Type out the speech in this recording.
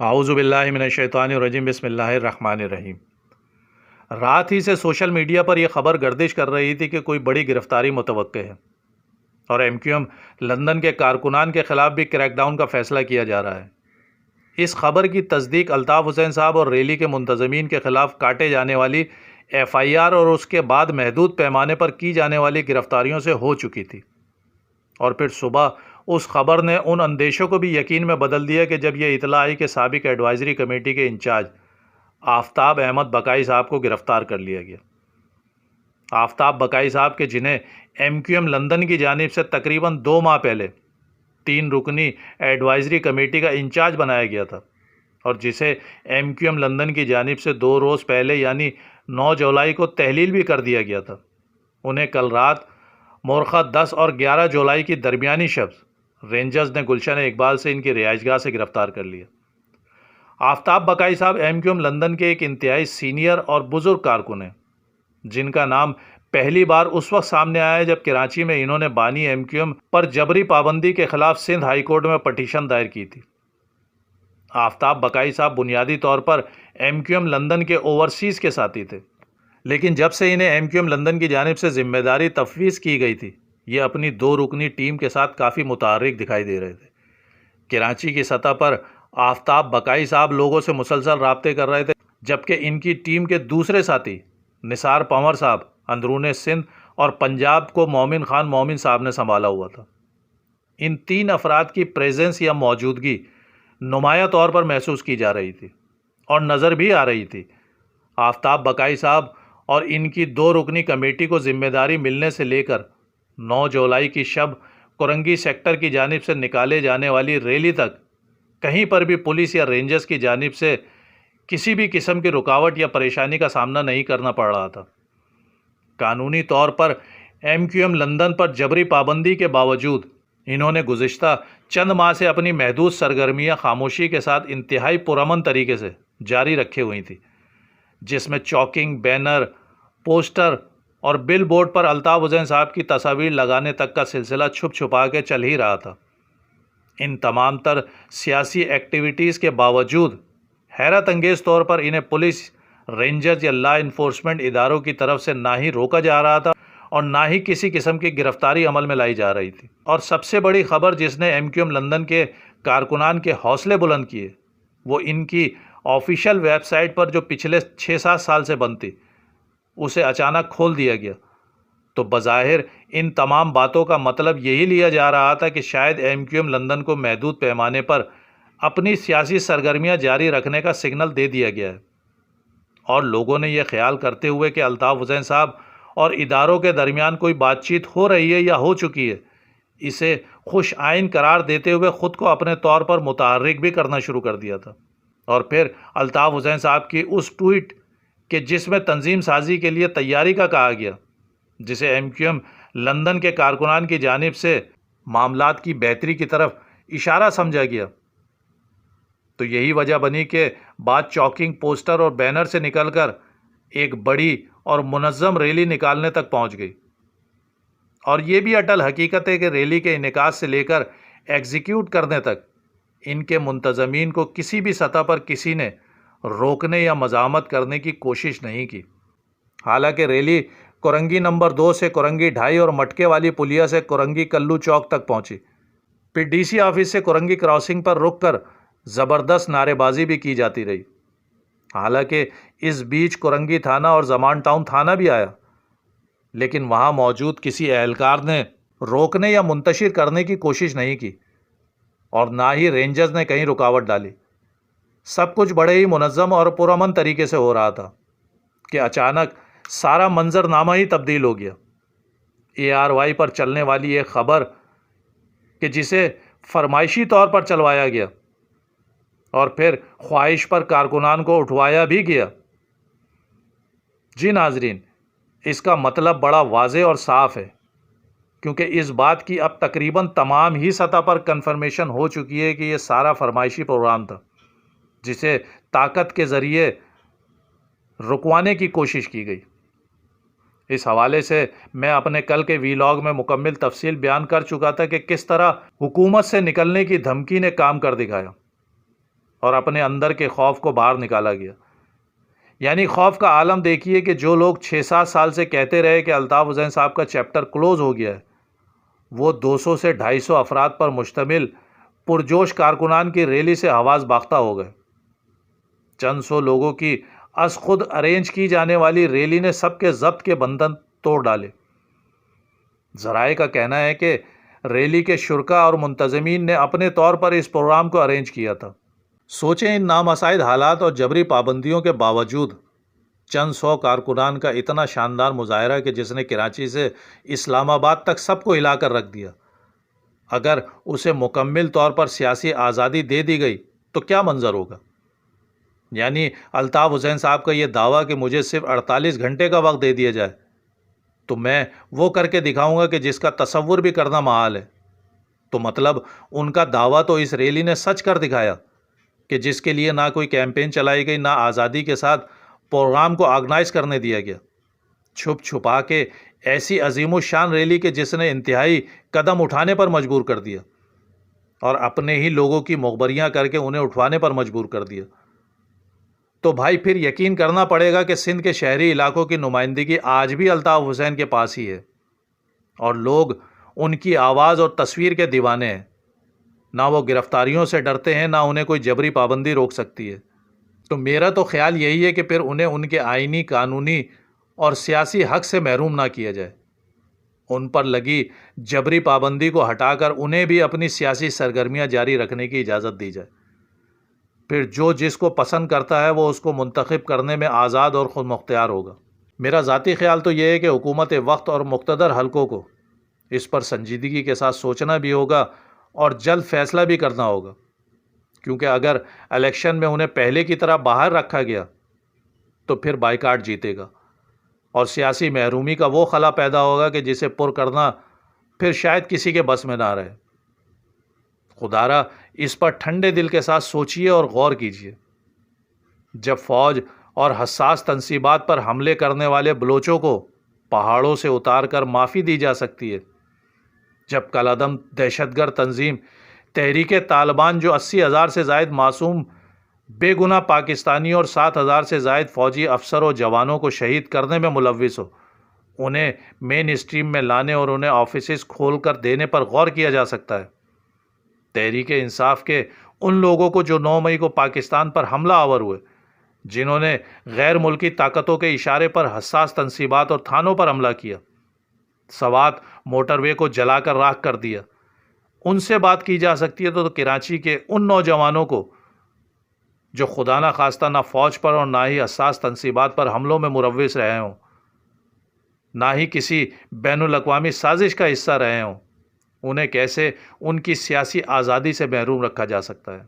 اعوذ باللہ من الشیطان الرجیم بسم اللہ الرحمن الرحیم۔ رات ہی سے سوشل میڈیا پر یہ خبر گردش کر رہی تھی کہ کوئی بڑی گرفتاری متوقع ہے اور ایم کیو ایم لندن کے کارکنان کے خلاف بھی کریک ڈاؤن کا فیصلہ کیا جا رہا ہے۔ اس خبر کی تصدیق الطاف حسین صاحب اور ریلی کے منتظمین کے خلاف کاٹے جانے والی ایف آئی آر اور اس کے بعد محدود پیمانے پر کی جانے والی گرفتاریوں سے ہو چکی تھی، اور پھر صبح اس خبر نے ان اندیشوں کو بھی یقین میں بدل دیا کہ جب یہ اطلاع آئی کہ سابق ایڈوائزری کمیٹی کے انچارج آفتاب احمد بقائی صاحب کو گرفتار کر لیا گیا۔ آفتاب بقائی صاحب کے جنہیں ایم کیو ایم لندن کی جانب سے تقریباً 2 ماہ پہلے 3 رکنی ایڈوائزری کمیٹی کا انچارج بنایا گیا تھا، اور جسے ایم کیو ایم لندن کی جانب سے 2 روز پہلے یعنی 9 جولائی کو تحلیل بھی کر دیا گیا تھا، انہیں کل رات مورخہ 10 اور 11 جولائی کی درمیانی شب رینجرز نے گلشن اقبال سے ان کی رہائش گاہ سے گرفتار کر لیا۔ آفتاب بقائی صاحب ایم کیو ایم لندن کے ایک انتہائی سینئر اور بزرگ کارکن ہیں، جن کا نام پہلی بار اس وقت سامنے آیا جب کراچی میں انہوں نے بانی ایم کیو ایم پر جبری پابندی کے خلاف سندھ ہائی کورٹ میں پٹیشن دائر کی تھی۔ آفتاب بقائی صاحب بنیادی طور پر ایم کیو ایم لندن کے اوورسیز کے ساتھی تھے، لیکن جب سے انہیں ایم کیو ایم لندن کی جانب سے ذمہ داری تفویض کی گئی تھی، یہ اپنی 2 رکنی ٹیم کے ساتھ کافی متحرک دکھائی دے رہے تھے۔ کراچی کی سطح پر آفتاب بقائی صاحب لوگوں سے مسلسل رابطے کر رہے تھے، جبکہ ان کی ٹیم کے دوسرے ساتھی نثار پنور صاحب اندرون سندھ اور پنجاب کو مومن خان مومن صاحب نے سنبھالا ہوا تھا۔ ان 3 افراد کی پریزنس یا موجودگی نمایاں طور پر محسوس کی جا رہی تھی اور نظر بھی آ رہی تھی۔ آفتاب بقائی صاحب اور ان کی 2 رکنی کمیٹی کو ذمہ داری ملنے سے لے کر 9 جولائی کی شب کرنگی سیکٹر کی جانب سے نکالے جانے والی ریلی تک کہیں پر بھی پولیس یا رینجرز کی جانب سے کسی بھی قسم کی رکاوٹ یا پریشانی کا سامنا نہیں کرنا پڑ رہا تھا۔ قانونی طور پر ایم کیو ایم لندن پر جبری پابندی کے باوجود انہوں نے گزشتہ چند ماہ سے اپنی محدود سرگرمیاں خاموشی کے ساتھ انتہائی پرامن طریقے سے جاری رکھے ہوئی تھیں، جس میں چاکنگ، بینر، پوسٹر اور بل بورڈ پر الطاف حسین صاحب کی تصاویر لگانے تک کا سلسلہ چھپ چھپا کے چل ہی رہا تھا۔ ان تمام تر سیاسی ایکٹیویٹیز کے باوجود حیرت انگیز طور پر انہیں پولیس، رینجرز یا لا انفورسمنٹ اداروں کی طرف سے نہ ہی روکا جا رہا تھا اور نہ ہی کسی قسم کی گرفتاری عمل میں لائی جا رہی تھی۔ اور سب سے بڑی خبر جس نے ایم کیو ایم لندن کے کارکنان کے حوصلے بلند کیے، وہ ان کی آفیشیل ویب سائٹ پر جو پچھلے 6-7 سال سے بند تھی، اسے اچانک کھول دیا گیا۔ تو بظاہر ان تمام باتوں کا مطلب یہی لیا جا رہا تھا کہ شاید ایم کیو ایم لندن کو محدود پیمانے پر اپنی سیاسی سرگرمیاں جاری رکھنے کا سگنل دے دیا گیا ہے، اور لوگوں نے یہ خیال کرتے ہوئے کہ الطاف حسین صاحب اور اداروں کے درمیان کوئی بات چیت ہو رہی ہے یا ہو چکی ہے، اسے خوش آئین قرار دیتے ہوئے خود کو اپنے طور پر متحرک بھی کرنا شروع کر دیا تھا۔ اور پھر الطاف حسین صاحب کی اس ٹویٹ کہ جس میں تنظیم سازی کے لیے تیاری کا کہا گیا، جسے ایم کیو ایم لندن کے کارکنان کی جانب سے معاملات کی بہتری کی طرف اشارہ سمجھا گیا، تو یہی وجہ بنی کہ بات چاکنگ، پوسٹر اور بینر سے نکل کر ایک بڑی اور منظم ریلی نکالنے تک پہنچ گئی۔ اور یہ بھی اٹل حقیقت ہے کہ ریلی کے انعقاد سے لے کر ایگزیکیوٹ کرنے تک ان کے منتظمین کو کسی بھی سطح پر کسی نے روکنے یا مزاحمت کرنے کی کوشش نہیں کی۔ حالانکہ ریلی کرنگی نمبر 2 سے کرنگی 2.5 اور مٹکے والی پلیا سے کرنگی کلو چوک تک پہنچی، پھر ڈی سی آفس سے کرنگی کراسنگ پر رک کر زبردست نعرے بازی بھی کی جاتی رہی۔ حالانکہ اس بیچ کرنگی تھانہ اور زمان ٹاؤن تھانہ بھی آیا، لیکن وہاں موجود کسی اہلکار نے روکنے یا منتشر کرنے کی کوشش نہیں کی، اور نہ ہی رینجرز نے کہیں رکاوٹ ڈالی۔ سب کچھ بڑے ہی منظم اور پرامن طریقے سے ہو رہا تھا کہ اچانک سارا منظر نامہ ہی تبدیل ہو گیا۔ اے آر وائی پر چلنے والی ایک خبر کہ جسے فرمائشی طور پر چلوایا گیا اور پھر خواہش پر کارکنان کو اٹھوایا بھی گیا۔ جی ناظرین، اس کا مطلب بڑا واضح اور صاف ہے، کیونکہ اس بات کی اب تقریباً تمام ہی سطح پر کنفرمیشن ہو چکی ہے کہ یہ سارا فرمائشی پروگرام تھا، جسے طاقت کے ذریعے رکوانے کی کوشش کی گئی۔ اس حوالے سے میں اپنے کل کے ویلاگ میں مکمل تفصیل بیان کر چکا تھا کہ کس طرح حکومت سے نکلنے کی دھمکی نے کام کر دکھایا، اور اپنے اندر کے خوف کو باہر نکالا گیا۔ یعنی خوف کا عالم دیکھیے کہ جو لوگ 6-7 سال سے کہتے رہے کہ الطاف حسین صاحب کا چیپٹر کلوز ہو گیا ہے، وہ 200 سے 250 افراد پر مشتمل پرجوش کارکنان کی ریلی سے حواس باختہ ہو گئے۔ چند سو لوگوں کی از خود ارینج کی جانے والی ریلی نے سب کے ضبط کے بندھن توڑ ڈالے۔ ذرائع کا کہنا ہے کہ ریلی کے شرکا اور منتظمین نے اپنے طور پر اس پروگرام کو ارینج کیا تھا۔ سوچیں ان نامساعد حالات اور جبری پابندیوں کے باوجود چند سو کارکنان کا اتنا شاندار مظاہرہ کہ جس نے کراچی سے اسلام آباد تک سب کو ہلا کر رکھ دیا۔ اگر اسے مکمل طور پر سیاسی آزادی دے دی گئی تو کیا منظر ہوگا؟ یعنی الطاف حسین صاحب کا یہ دعویٰ کہ مجھے صرف 48 گھنٹے کا وقت دے دیا جائے تو میں وہ کر کے دکھاؤں گا کہ جس کا تصور بھی کرنا محال ہے، تو مطلب ان کا دعویٰ تو اس ریلی نے سچ کر دکھایا کہ جس کے لیے نہ کوئی کیمپین چلائی گئی، نہ آزادی کے ساتھ پروگرام کو آرگنائز کرنے دیا گیا، چھپ چھپا کے ایسی عظیم الشان ریلی کہ جس نے انتہائی قدم اٹھانے پر مجبور کر دیا اور اپنے ہی لوگوں کی مخبریاں کر کے انہیں اٹھوانے پر مجبور کر دیا۔ تو بھائی پھر یقین کرنا پڑے گا کہ سندھ کے شہری علاقوں کی نمائندگی آج بھی الطاف حسین کے پاس ہی ہے اور لوگ ان کی آواز اور تصویر کے دیوانے ہیں۔ نہ وہ گرفتاریوں سے ڈرتے ہیں، نہ انہیں کوئی جبری پابندی روک سکتی ہے۔ تو میرا تو خیال یہی ہے کہ پھر انہیں ان کے آئینی، قانونی اور سیاسی حق سے محروم نہ کیا جائے، ان پر لگی جبری پابندی کو ہٹا کر انہیں بھی اپنی سیاسی سرگرمیاں جاری رکھنے کی اجازت دی جائے۔ پھر جو جس کو پسند کرتا ہے وہ اس کو منتخب کرنے میں آزاد اور خود مختار ہوگا۔ میرا ذاتی خیال تو یہ ہے کہ حکومت وقت اور مقتدر حلقوں کو اس پر سنجیدگی کے ساتھ سوچنا بھی ہوگا اور جلد فیصلہ بھی کرنا ہوگا، کیونکہ اگر الیکشن میں انہیں پہلے کی طرح باہر رکھا گیا تو پھر بائیکاٹ جیتے گا اور سیاسی محرومی کا وہ خلا پیدا ہوگا کہ جسے پر کرنا پھر شاید کسی کے بس میں نہ رہے۔ خدارا اس پر ٹھنڈے دل کے ساتھ سوچئے اور غور کیجئے۔ جب فوج اور حساس تنصیبات پر حملے کرنے والے بلوچوں کو پہاڑوں سے اتار کر معافی دی جا سکتی ہے، جب کالعدم دہشت گرد تنظیم تحریک طالبان جو 80,000 سے زائد معصوم بے گناہ پاکستانی اور 7,000 سے زائد فوجی افسر و جوانوں کو شہید کرنے میں ملوث ہو، انہیں مین اسٹریم میں لانے اور انہیں آفیسز کھول کر دینے پر غور کیا جا سکتا ہے۔ تحریک انصاف کے ان لوگوں کو جو 9 مئی کو پاکستان پر حملہ آور ہوئے، جنہوں نے غیر ملکی طاقتوں کے اشارے پر حساس تنصیبات اور تھانوں پر حملہ کیا، سوات موٹر وے کو جلا کر راکھ کر دیا، ان سے بات کی جا سکتی ہے تو کراچی کے ان نوجوانوں کو جو خدا نہ خواستہ نہ فوج پر اور نہ ہی حساس تنصیبات پر حملوں میں ملوث رہے ہوں، نہ ہی کسی بین الاقوامی سازش کا حصہ رہے ہوں، انہیں کیسے ان کی سیاسی آزادی سے محروم رکھا جا سکتا ہے؟